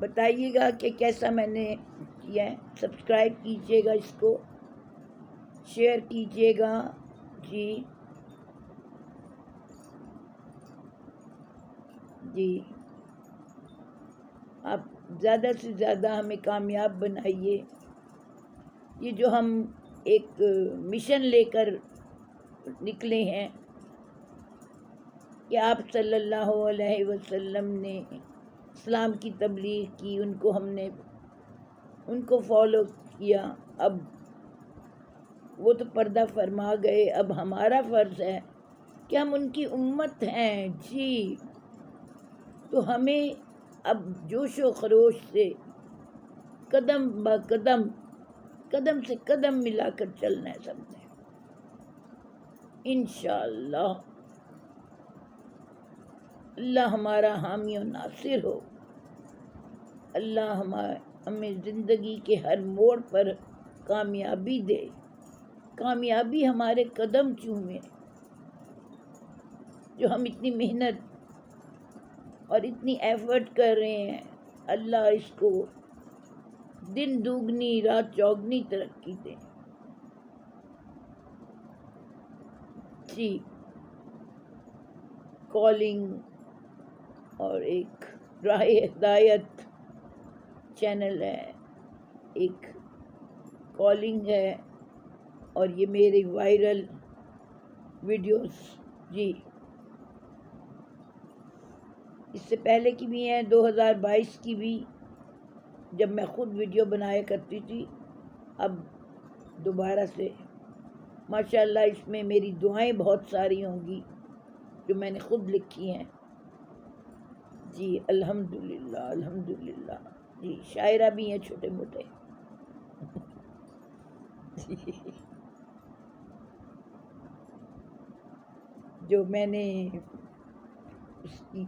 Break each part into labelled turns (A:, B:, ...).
A: بتائیے گا کہ کیسا میں نے کیا ہے. سبسکرائب کیجیے گا، اس کو شیئر کیجیے گا. جی آپ زیادہ سے زیادہ ہمیں کامیاب بنائیے. یہ جو ہم ایک مشن لے کر نکلے ہیں کہ آپ صلی اللہ علیہ وسلم نے اسلام کی تبلیغ کی، ہم نے ان کو فالو کیا. اب وہ تو پردہ فرما گئے، اب ہمارا فرض ہے کہ ہم ان کی امت ہیں. جی تو ہمیں اب جوش و خروش سے قدم با قدم، قدم سے قدم ملا کر چلنا ہے سب نے، انشاءاللہ. اللہ ہمارا حامی و ناصر ہو. اللہ ہمیں زندگی کے ہر موڑ پر کامیابی دے، کامیابی ہمارے قدم چومے. جو ہم اتنی محنت اور اتنی ایفرٹ کر رہے ہیں، اللہ اس کو دن دوگنی رات چوگنی ترقی دے. جی کالنگ اور ایک راہ ہدایت چینل ہے، ایک کالنگ ہے، اور یہ میری وائرل ویڈیوز. جی اس سے پہلے کی بھی ہیں، 2022 کی بھی، جب میں خود ویڈیو بنایا کرتی تھی. اب دوبارہ سے ماشاءاللہ اس میں میری دعائیں بہت ساری ہوں گی جو میں نے خود لکھی ہیں. جی الحمدللہ الحمدللہ. جی شاعرہ بھی ہیں چھوٹے موٹے. جو میں نے اس کی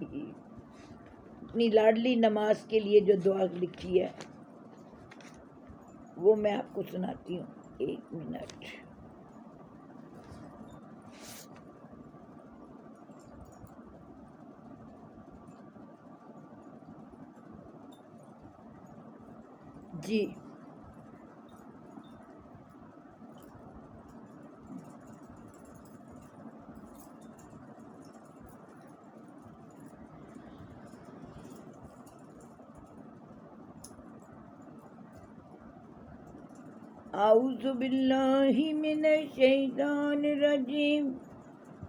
A: اپنی لاڈلی نماز کے لیے جو دعا لکھی ہے وہ میں آپ کو سناتی ہوں. 1 منٹ. جی اعوذ باللہ من الشیطان الرجیم.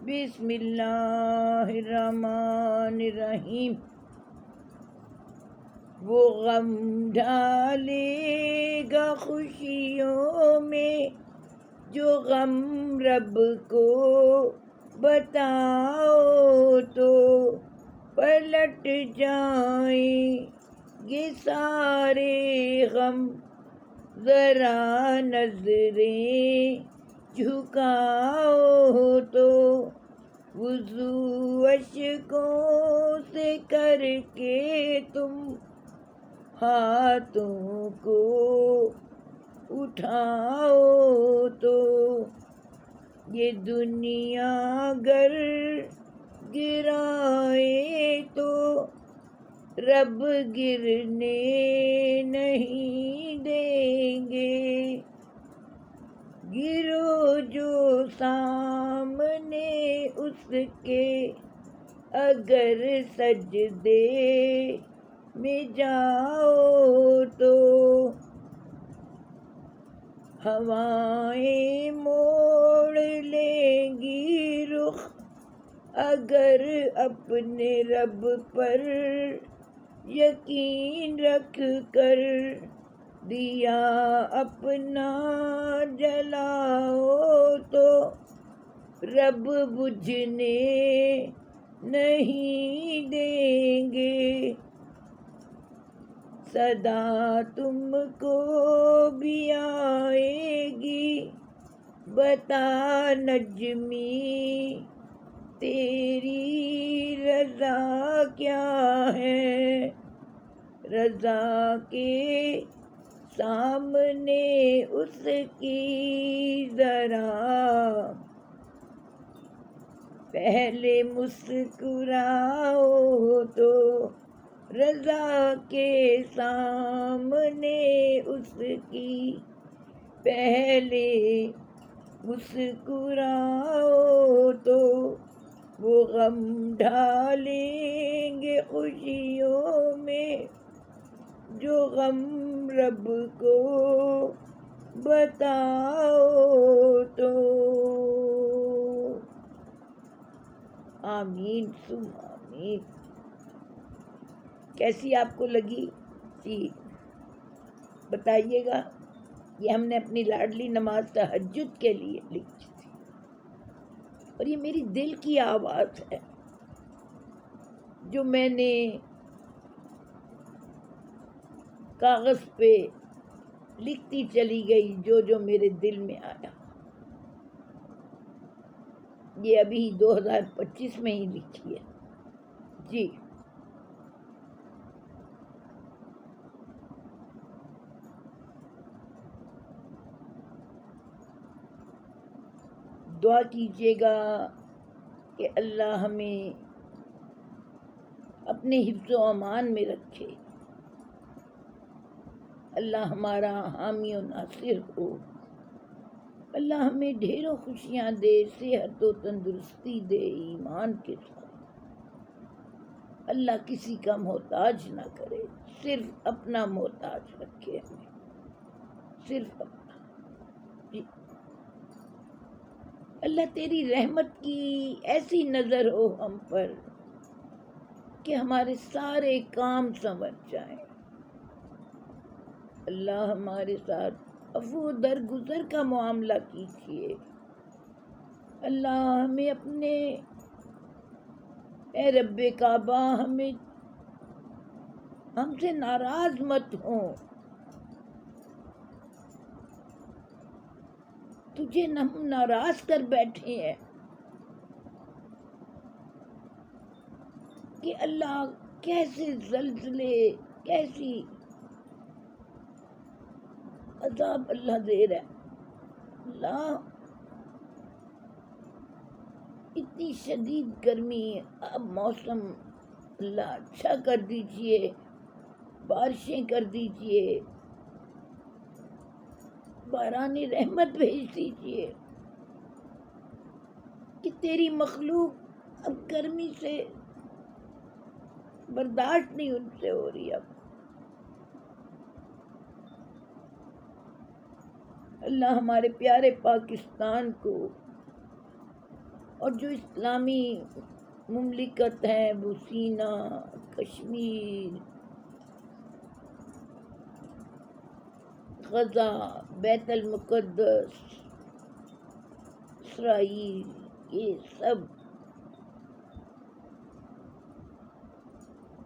A: بسم اللہ الرحمن الرحیم. وہ غم ڈالے گا خوشیوں میں جو غم رب کو بتاؤ تو پلٹ جائیں گے سارے غم. ذرا نظریں جھکاؤ تو وضو اشکوں سے کر کے تم ہاتھوں کو اٹھاؤ تو یہ دنیا گر گرائے تو رب گرنے نہیں دیں گے. گرو جو سامنے اس کے اگر سجدے میں جاؤ تو ہوائیں موڑ لیں گی رخ اگر اپنے رب پر یقین رکھ کر. دیا اپنا جلاؤ تو رب بجھنے نہیں دیں گے. صدا تم کو بھی آئے گی بتا نجمی تیری رضا کیا ہے. رضا کے سامنے اس کی ذرا پہلے مسکراؤ تو رضا کے سامنے اس کی پہلے مسکراؤ تو وہ غم ڈھالیں گے خوشیوں میں، جو غم رب کو بتاؤ تو۔ آمین ثم آمین۔ کیسی آپ کو لگی؟ جی بتائیے گا۔ یہ ہم نے اپنی لاڈلی نماز تہجد کے لیے لکھی تھی، اور یہ میری دل کی آواز ہے جو میں نے کاغذ پہ لکھتی چلی گئی، جو میرے دل میں آیا۔ یہ ابھی 2025 میں ہی لکھی ہے۔ جی دعا کیجیے گا کہ اللہ ہمیں اپنے حفظ و امان میں رکھے، اللہ ہمارا حامی و ناصر ہو، اللہ ہمیں ڈھیروں خوشیاں دے، صحت و تندرستی دے ایمان کے ساتھ۔ اللہ کسی کا محتاج نہ کرے، صرف اپنا محتاج رکھے ہمیں، صرف اپنا۔ جی اللہ تیری رحمت کی ایسی نظر ہو ہم پر کہ ہمارے سارے کام سنور جائیں۔ اللہ ہمارے ساتھ عفو درگزر کا معاملہ کیجیے۔ اللہ ہمیں اپنے، اے رب کعبہ ہم سے ناراض مت ہوں، تجھے ہم ناراض کر بیٹھے ہیں کہ اللہ کیسے زلزلے، کیسی عذاب اللہ دے رہا ہے۔ اللہ اتنی شدید گرمی، اب موسم اللہ اچھا کر دیجئے، بارشیں کر دیجئے، باران رحمت بھیج دیجئے کہ تیری مخلوق اب گرمی سے برداشت نہیں ان سے ہو رہی۔ اب اللہ ہمارے پیارے پاکستان کو اور جو اسلامی مملکت ہیں، وہ سینا، کشمیر، غزہ، بیت المقدس، اسرائیل، یہ سب،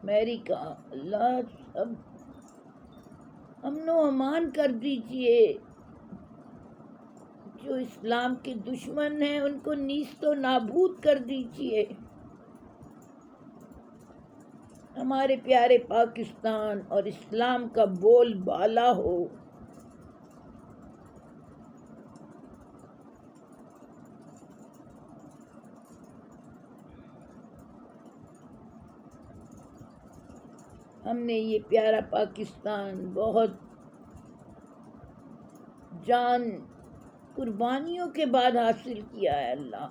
A: امریکہ، اللہ سب امن و امان کر دیجئے۔ جو اسلام کے دشمن ہیں ان کو نیست و نابود کر دیجئے۔ ہمارے پیارے پاکستان اور اسلام کا بول بالا ہو۔ ہم نے یہ پیارا پاکستان بہت جان قربانیوں کے بعد حاصل کیا ہے۔ اللہ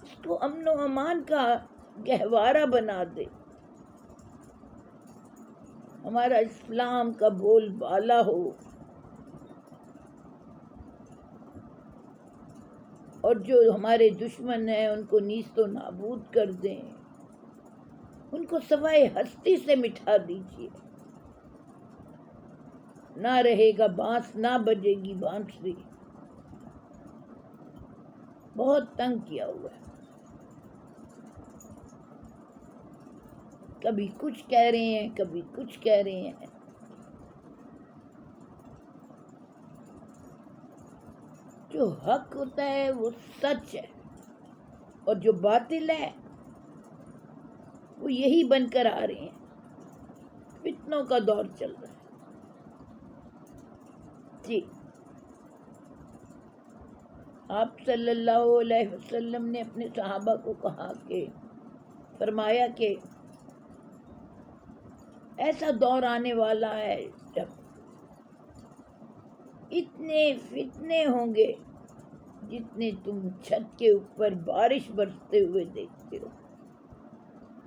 A: اس کو امن و امان کا گہوارہ بنا دے، ہمارا اسلام کا بول بالا ہو، اور جو ہمارے دشمن ہیں ان کو نیست و نابود کر دیں، ان کو سوائے ہستی سے مٹا دیجیے۔ نہ رہے گا بانس، نہ بجے گی بانسری۔ بہت تنگ کیا ہوا ہے، کبھی کچھ کہہ رہے ہیں، کبھی کچھ کہہ رہے ہیں۔ جو حق ہوتا ہے وہ سچ ہے، اور جو باطل ہے وہ یہی بن کر آ رہے ہیں۔ فتنوں کا دور چل رہا ہے۔ جی آپ صلی اللہ علیہ وسلم نے اپنے صحابہ کو کہا کہ فرمایا کہ ایسا دور آنے والا ہے جب اتنے فتنے ہوں گے جتنے تم چھت کے اوپر بارش برستے ہوئے دیکھتے ہو.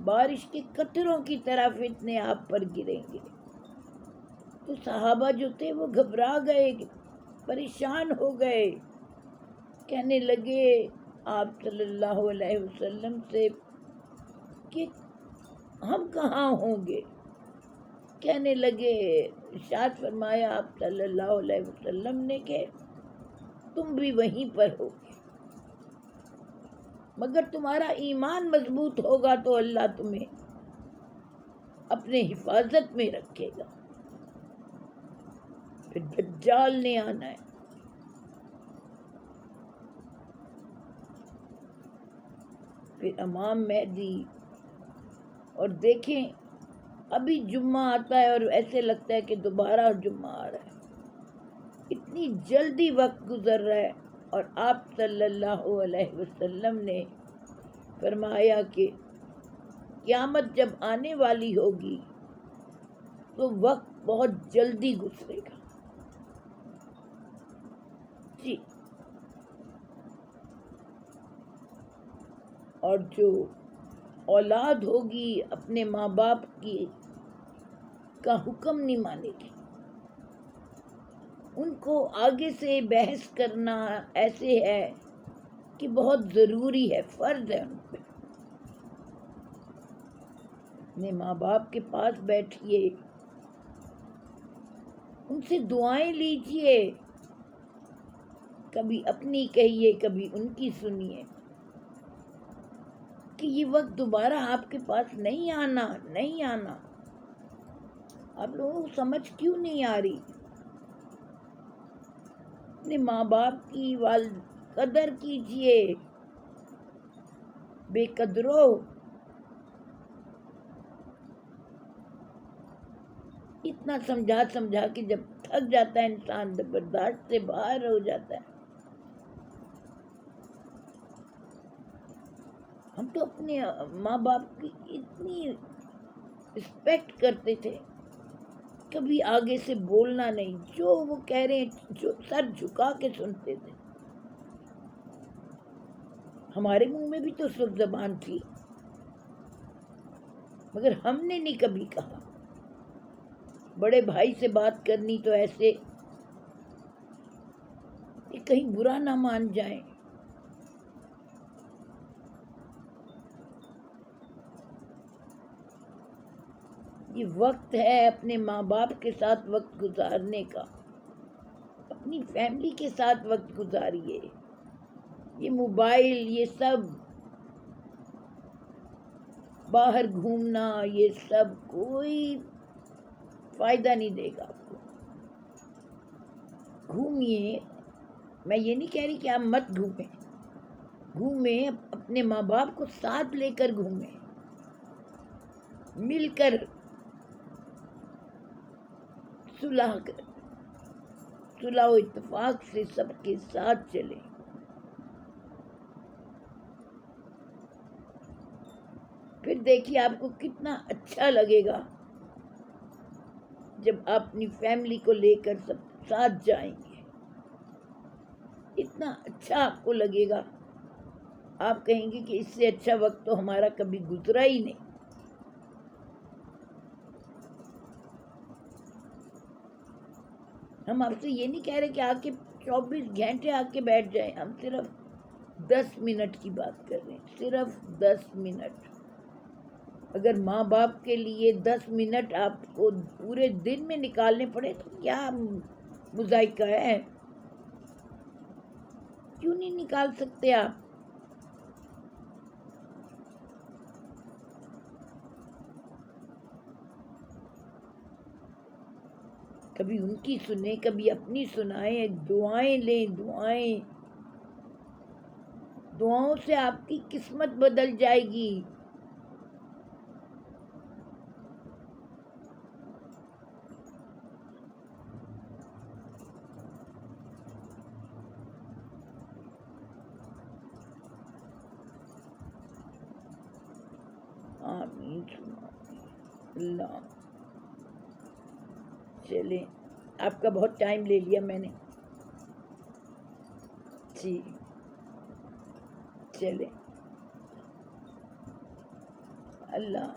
A: بارش کے قطروں کی طرح فتنے آپ پر گریں گے. تو صحابہ جو تھے وہ گھبرا گئے، پریشان ہو گئے، کہنے لگے آپ صلی اللہ علیہ وسلم سے کہ ہم کہاں ہوں گے. کہنے لگے، ارشاد فرمایا آپ صلی اللہ علیہ وسلم نے کہ تم بھی وہیں پر ہوگے، مگر تمہارا ایمان مضبوط ہوگا تو اللہ تمہیں اپنے حفاظت میں رکھے گا. پھر دجال نے آنا ہے. پھر امام مہدی. اور دیکھیں ابھی جمعہ آتا ہے اور ایسے لگتا ہے کہ دوبارہ جمعہ آ رہا ہے. اتنی جلدی وقت گزر رہا ہے. اور آپ صلی اللہ علیہ وسلم نے فرمایا کہ قیامت جب آنے والی ہوگی تو وقت بہت جلدی گزرے گا. جی. اور جو اولاد ہوگی اپنے ماں باپ کا حکم نہیں مانے گی. ان کو آگے سے بحث کرنا ایسے ہے کہ بہت ضروری ہے، فرض ہے ان پہ. اپنے ماں باپ کے پاس بیٹھیے، ان سے دعائیں لیجیے، کبھی اپنی کہیے کبھی ان کی سنیے کہ یہ وقت دوبارہ آپ کے پاس نہیں آنا. آپ لوگوں کو سمجھ کیوں نہیں آ رہی؟ اپنے ماں باپ کی قدر کیجیے. بے قدرو، اتنا سمجھا کے جب تھک جاتا ہے انسان، برداشت سے باہر ہو جاتا ہے. ہم تو اپنے ماں باپ کی اتنی رسپیکٹ کرتے تھے، کبھی آگے سے بولنا نہیں، جو وہ کہہ رہے ہیں جو سر جھکا کے سنتے تھے. ہمارے منہ میں بھی تو سرخ زبان تھی، مگر ہم نے نہیں کبھی کہا. بڑے بھائی سے بات کرنی تو ایسے کہ کہیں برا نہ مان جائیں. یہ وقت ہے اپنے ماں باپ کے ساتھ وقت گزارنے کا، اپنی فیملی کے ساتھ وقت گزاریے. یہ موبائل، یہ سب باہر گھومنا، یہ سب کوئی فائدہ نہیں دے گا آپ کو. گھومیے، میں یہ نہیں کہہ رہی کہ آپ مت گھومیں، اپنے ماں باپ کو ساتھ لے کر گھومیں، مل کر صلح و اتفاق سے سب کے ساتھ چلیں. پھر دیکھیے آپ کو کتنا اچھا لگے گا جب آپ اپنی فیملی کو لے کر سب ساتھ جائیں گے. اتنا اچھا آپ کو لگے گا، آپ کہیں گے کہ اس سے اچھا وقت تو ہمارا کبھی گزرا ہی نہیں. ہم آپ سے یہ نہیں کہہ رہے کہ آ کے 24 گھنٹے آ کے بیٹھ جائیں، ہم صرف 10 منٹ کی بات کر رہے ہیں، صرف 10 منٹ. اگر ماں باپ کے لیے 10 منٹ آپ کو پورے دن میں نکالنے پڑے تو کیا مذائقہ ہے؟ کیوں نہیں نکال سکتے آپ؟ کبھی ان کی سنیں، کبھی اپنی سنائیں، دعائیں لیں. دعاؤں سے آپ کی قسمت بدل جائے گی. آمین. اللہ چلیں، آپ کا بہت ٹائم لے لیا میں نے، جی چلیں، اللہ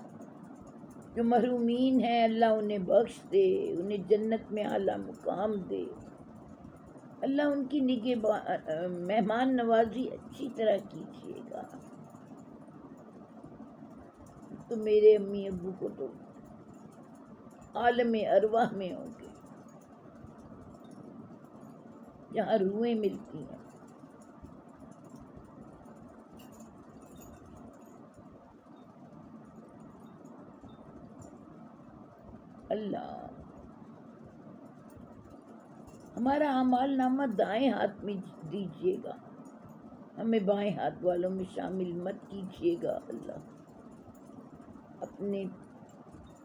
A: جو محرومین ہیں اللہ انہیں بخش دے، انہیں جنت میں اعلیٰ مقام دے، اللہ ان کی مہمان نوازی اچھی طرح کیجیے گا۔ تو میرے امی ابو کو تو عالم ارواح میں ہوں گے جہاں روحیں ملتی ہیں۔ اللہ ہمارا اعمال نامہ دائیں ہاتھ میں دیجیے گا، ہمیں بائیں ہاتھ والوں میں شامل مت کیجیے گا۔ اللہ اپنے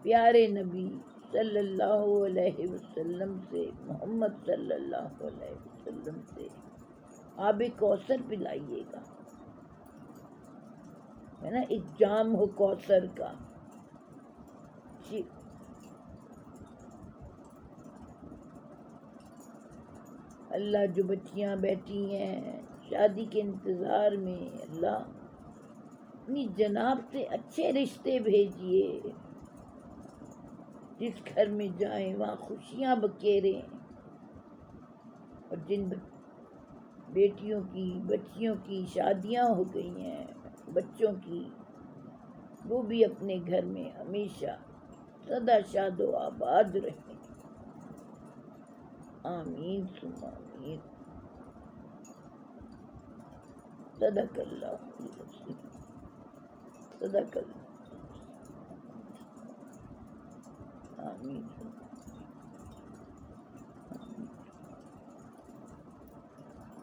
A: پیارے نبی صلی اللہ علیہ وسلم سے، محمد صلی اللہ علیہ وسلم سے آب کوثر پلائیے گا، ہے نا، ایک جام ہو کوثر کا۔ جی اللہ جو بچیاں بیٹھی ہیں شادی کے انتظار میں، اللہ اپنی جناب سے اچھے رشتے بھیجیے، جس گھر میں جائیں وہاں خوشیاں بکیریں، اور جن بیٹیوں کی بچیوں کی شادیاں ہو گئی ہیں بچوں کی، وہ بھی اپنے گھر میں ہمیشہ سدا شاد و آباد رہیں۔ آمین ثم آمین۔ صدق اللہ العظیم، صدق اللہ، آمین۔